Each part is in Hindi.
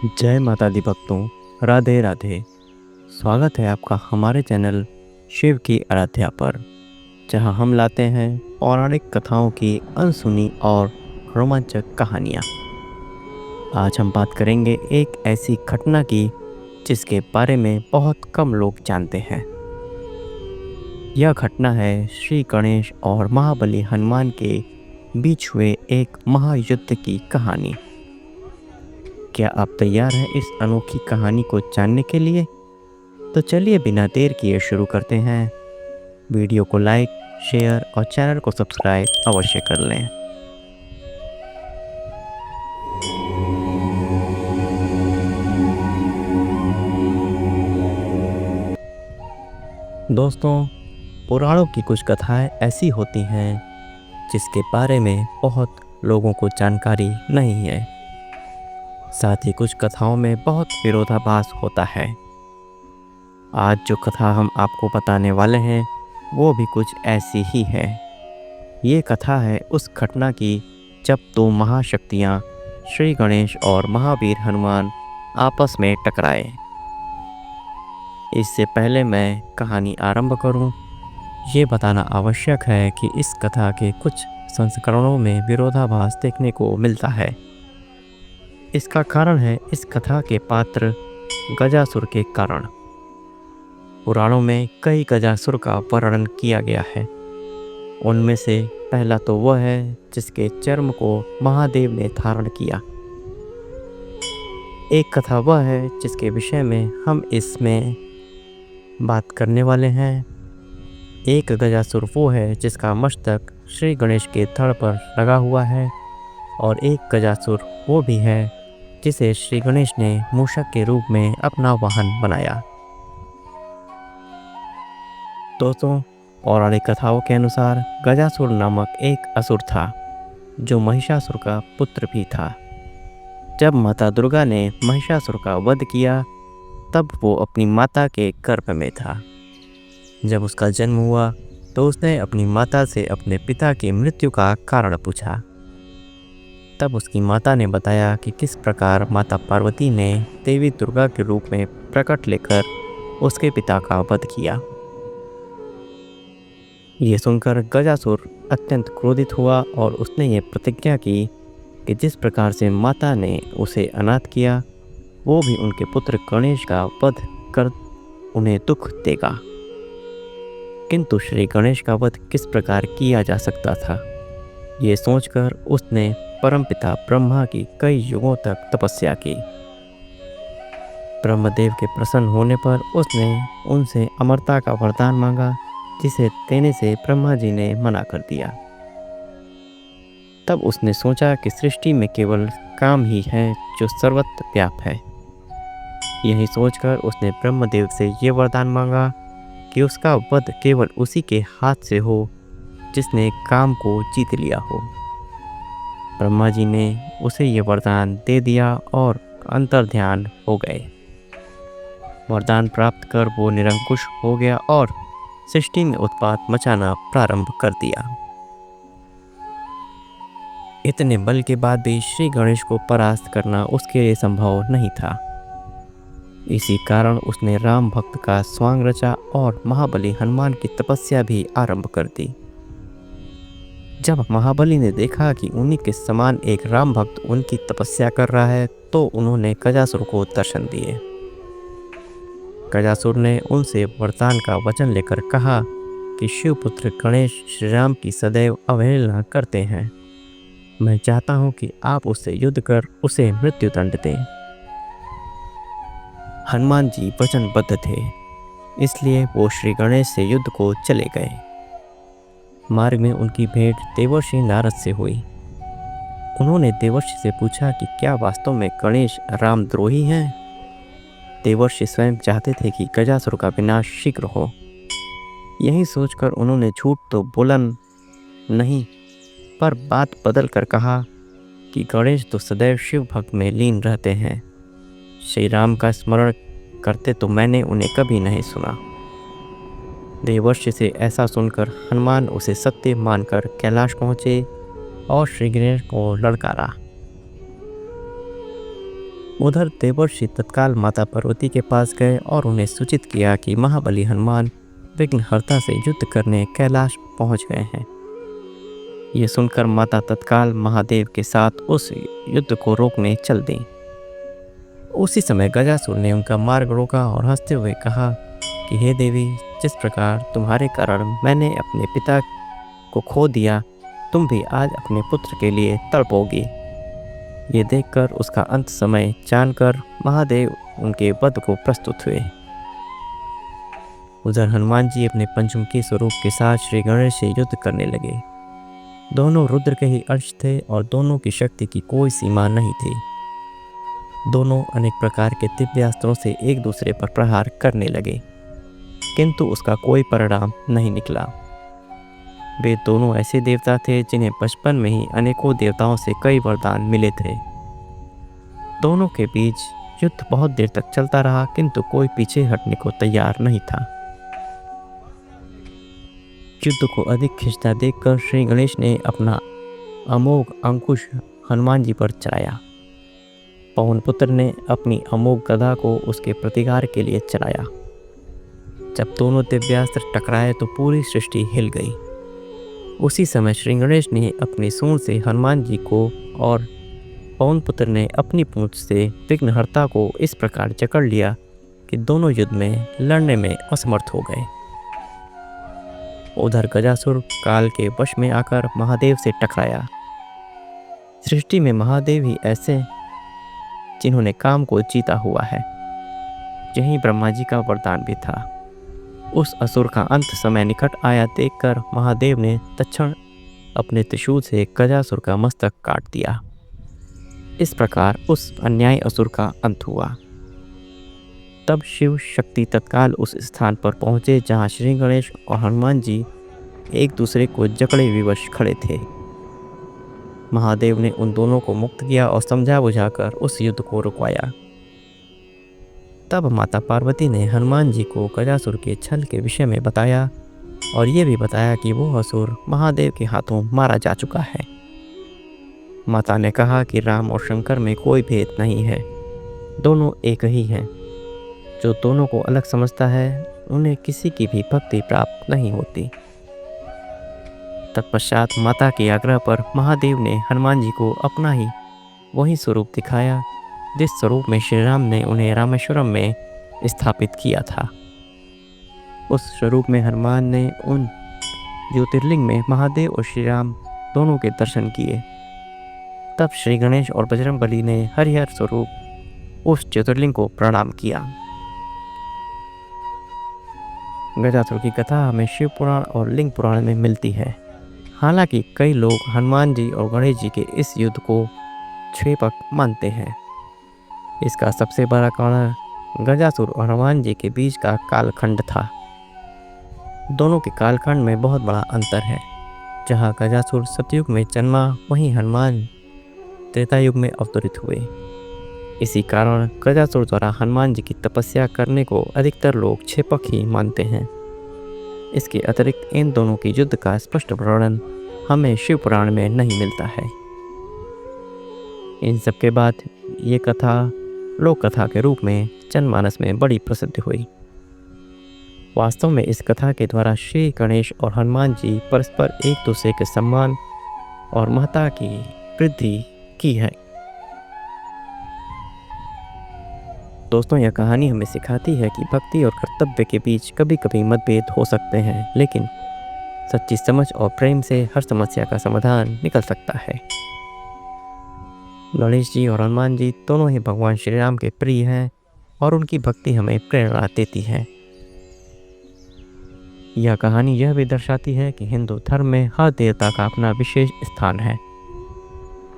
जय माता दी भक्तों, राधे राधे। स्वागत है आपका हमारे चैनल शिव की आराध्या पर, जहां हम लाते हैं पौराणिक कथाओं की अनसुनी और रोमांचक कहानियां। आज हम बात करेंगे एक ऐसी घटना की जिसके बारे में बहुत कम लोग जानते हैं। यह घटना है श्री गणेश और महाबली हनुमान के बीच हुए एक महायुद्ध की कहानी। क्या आप तैयार हैं इस अनोखी कहानी को जानने के लिए? तो चलिए बिना देर किए शुरू करते हैं। वीडियो को लाइक, शेयर और चैनल को सब्सक्राइब अवश्य कर लें। दोस्तों, पुराणों की कुछ कथाएं ऐसी होती हैं जिसके बारे में बहुत लोगों को जानकारी नहीं है। साथ ही कुछ कथाओं में बहुत विरोधाभास होता है। आज जो कथा हम आपको बताने वाले हैं वो भी कुछ ऐसी ही है। ये कथा है उस घटना की जब दो महाशक्तियाँ श्री गणेश और महावीर हनुमान आपस में टकराए। इससे पहले मैं कहानी आरंभ करूं, ये बताना आवश्यक है कि इस कथा के कुछ संस्करणों में विरोधाभास देखने को मिलता है। इसका कारण है इस कथा के पात्र गजासुर के कारण। पुराणों में कई गजासुर का वर्णन किया गया है। उनमें से पहला तो वह है जिसके चर्म को महादेव ने धारण किया। एक कथा वह है जिसके विषय में हम इसमें बात करने वाले हैं। एक गजासुर वो है जिसका मस्तक श्री गणेश के धड़ पर लगा हुआ है, और एक गजासुर वो भी है जिसे श्री गणेश ने मूषक के रूप में अपना वाहन बनाया। दोस्तों, पौराणिक कथाओं के अनुसार गजासुर नामक एक असुर था जो महिषासुर का पुत्र भी था। जब माता दुर्गा ने महिषासुर का वध किया तब वो अपनी माता के गर्भ में था। जब उसका जन्म हुआ तो उसने अपनी माता से अपने पिता की मृत्यु का कारण पूछा। तब उसकी माता ने बताया कि किस प्रकार माता पार्वती ने देवी दुर्गा के रूप में प्रकट लेकर उसके पिता का वध किया। ये सुनकर गजासुर अत्यंत क्रोधित हुआ और उसने ये प्रतिज्ञा की कि जिस प्रकार से माता ने उसे अनाथ किया वो भी उनके पुत्र गणेश का वध कर उन्हें दुख देगा। किंतु श्री गणेश का वध किस प्रकार किया जा सकता था, ये सोचकर उसने परमपिता ब्रह्मा की कई युगों तक तपस्या की। ब्रह्मदेव के प्रसन्न होने पर उसने उनसे अमरता का वरदान मांगा, जिसे देने से ब्रह्मा जी ने मना कर दिया। तब उसने सोचा कि सृष्टि में केवल काम ही है जो सर्वत्र व्याप्त है। यही सोचकर उसने ब्रह्मदेव से ये वरदान मांगा कि उसका वध केवल उसी के हाथ से हो जिसने काम को जीत लिया हो। ब्रह्मा जी ने उसे ये वरदान दे दिया और अंतर्ध्यान हो गए। वरदान प्राप्त कर वो निरंकुश हो गया और सृष्टि में उत्पात मचाना प्रारंभ कर दिया। इतने बल के बाद भी श्री गणेश को परास्त करना उसके लिए संभव नहीं था। इसी कारण उसने राम भक्त का स्वांग रचा और महाबली हनुमान की तपस्या भी आरंभ कर दी। जब महाबली ने देखा कि उन्हीं के समान एक राम भक्त उनकी तपस्या कर रहा है तो उन्होंने गजासुर को दर्शन दिए। गजासुर ने उनसे वरदान का वचन लेकर कहा कि शिवपुत्र गणेश श्री राम की सदैव अवहेलना करते हैं। मैं चाहता हूं कि आप उससे युद्ध कर उसे मृत्युदंड दें। हनुमान जी वचनबद्ध थे, इसलिए वो श्री गणेश से युद्ध को चले गए। मार्ग में उनकी भेंट देवर्षि नारद से हुई। उन्होंने देवर्षि से पूछा कि क्या वास्तव में गणेश रामद्रोही हैं? देवर्षि स्वयं चाहते थे कि गजासुर का विनाश शीघ्र हो। यही सोचकर उन्होंने झूठ तो बोला नहीं, पर बात बदल कर कहा कि गणेश तो सदैव शिव भक्त में लीन रहते हैं। श्री राम का स्मरण करते तो मैंने उन्हें कभी नहीं सुना। देवर्षि से ऐसा सुनकर हनुमान उसे सत्य मानकर कैलाश पहुँचे और श्री गणेश को ललकारा। उधर देवर्षि तत्काल माता पार्वती के पास गए और उन्हें सूचित किया कि महाबली हनुमान विघ्नहर्ता से युद्ध करने कैलाश पहुंच गए हैं। ये सुनकर माता तत्काल महादेव के साथ उस युद्ध को रोकने चल दी। उसी समय गजासुर ने उनका मार्ग रोका और हंसते हुए कहा कि हे देवी, जिस प्रकार तुम्हारे कारण मैंने अपने पिता को खो दिया, तुम भी आज अपने पुत्र के लिए तड़पोगी। ये देखकर उसका अंत समय जानकर महादेव उनके वध को प्रस्तुत हुए। उधर हनुमान जी अपने पंचमुखी स्वरूप के साथ श्री गणेश से युद्ध करने लगे। दोनों रुद्र के ही अंश थे और दोनों की शक्ति की कोई सीमा नहीं थी। दोनों अनेक प्रकार के दिव्यास्त्रों से एक दूसरे पर प्रहार करने लगे, किंतु उसका कोई परिणाम नहीं निकला। वे दोनों ऐसे देवता थे जिन्हें बचपन में ही अनेकों देवताओं से कई वरदान मिले थे। दोनों के बीच युद्ध बहुत देर तक चलता रहा, किंतु कोई पीछे हटने को तैयार नहीं था। युद्ध को अधिक खिंचता देखकर श्री गणेश ने अपना अमोघ अंकुश हनुमान जी पर चलाया। पवन पुत्र ने अपनी अमोघ गदा को उसके प्रतिकार के लिए चलाया। जब दोनों दिव्यास्त्र टकराए तो पूरी सृष्टि हिल गई। उसी समय श्री गणेश ने अपनी सूंड से हनुमान जी को और पवन पुत्र ने अपनी पूंछ से विघ्नहर्ता को इस प्रकार जकड़ लिया कि दोनों युद्ध में लड़ने में असमर्थ हो गए। उधर गजासुर काल के वश में आकर महादेव से टकराया। सृष्टि में महादेव ही ऐसे जिन्होंने काम को जीता हुआ है। यही ब्रह्मा जी का वरदान भी था। उस असुर का अंत समय निकट आया देखकर महादेव ने तत्क्षण अपने त्रिशूल से गजासुर का मस्तक काट दिया। इस प्रकार उस अन्यायी असुर का अंत हुआ। तब शिव शक्ति तत्काल उस स्थान पर पहुँचे जहाँ श्री गणेश और हनुमान जी एक दूसरे को जकड़े विवश खड़े थे। महादेव ने उन दोनों को मुक्त किया और समझा बुझाकर उस युद्ध को रुकवाया। तब माता पार्वती ने हनुमान जी को गजासुर के छल के विषय में बताया और ये भी बताया कि वो असुर महादेव के हाथों मारा जा चुका है। माता ने कहा कि राम और शंकर में कोई भेद नहीं है, दोनों एक ही हैं। जो दोनों को अलग समझता है उन्हें किसी की भी भक्ति प्राप्त नहीं होती। तत्पश्चात माता के आग्रह पर महादेव ने हनुमान जी को अपना ही वही स्वरूप दिखाया जिस स्वरूप में श्री राम ने उन्हें रामेश्वरम में स्थापित किया था। उस स्वरूप में हनुमान ने उन ज्योतिर्लिंग में महादेव और श्री राम दोनों के दर्शन किए। तब श्री गणेश और बजरंगबली ने हरिहर स्वरूप उस ज्योतिर्लिंग को प्रणाम किया। गजासुर की कथा हमें शिव पुराण और लिंग पुराण में मिलती है। हालांकि कई लोग हनुमान जी और गणेश जी के इस युद्ध को क्षेपक मानते हैं। इसका सबसे बड़ा कारण गजासुर और हनुमान जी के बीच का कालखंड था। दोनों के कालखंड में बहुत बड़ा अंतर है। जहाँ गजासुर सतयुग में जन्मा, वहीं हनुमान त्रेता युग में अवतरित हुए। इसी कारण गजासुर द्वारा हनुमान जी की तपस्या करने को अधिकतर लोग क्षेपक ही मानते हैं। इसके अतिरिक्त इन दोनों की युद्ध का स्पष्ट वर्णन हमें शिव पुराण में नहीं मिलता है। इन सब के बाद ये कथा लोक कथा के रूप में जनमानस में बड़ी प्रसिद्ध हुई। वास्तव में इस कथा के द्वारा श्री गणेश और हनुमान जी परस्पर एक दूसरे के सम्मान और महत्ता की वृद्धि की है। दोस्तों, यह कहानी हमें सिखाती है कि भक्ति और कर्तव्य के बीच कभी कभी मतभेद हो सकते हैं, लेकिन सच्ची समझ और प्रेम से हर समस्या का समाधान निकल सकता है। गणेश जी और हनुमान जी दोनों ही भगवान श्री राम के प्रिय हैं और उनकी भक्ति हमें प्रेरणा देती है। यह कहानी यह भी दर्शाती है कि हिंदू धर्म में हर देवता का अपना विशेष स्थान है।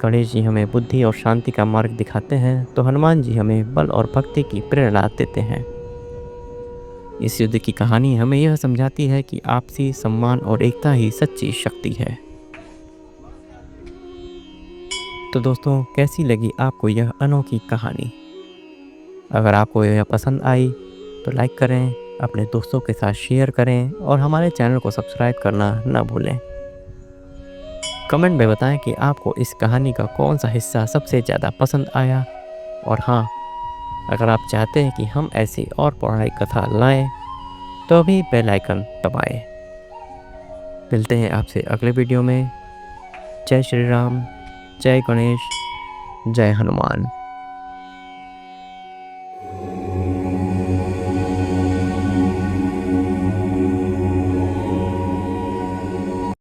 गणेश जी हमें बुद्धि और शांति का मार्ग दिखाते हैं, तो हनुमान जी हमें बल और भक्ति की प्रेरणा देते हैं। इस युद्ध की कहानी हमें यह समझाती है कि आपसी सम्मान और एकता ही सच्ची शक्ति है। तो दोस्तों, कैसी लगी आपको यह अनोखी कहानी? अगर आपको यह पसंद आई तो लाइक करें, अपने दोस्तों के साथ शेयर करें और हमारे चैनल को सब्सक्राइब करना न भूलें। कमेंट में बताएं कि आपको इस कहानी का कौन सा हिस्सा सबसे ज़्यादा पसंद आया और हाँ, अगर आप चाहते हैं कि हम ऐसी और पौराणिक कथा लाएं तो अभी बेल आइकन दबाएं। मिलते हैं आपसे अगले वीडियो में। जय श्री राम, जय गणेश, जय हनुमान।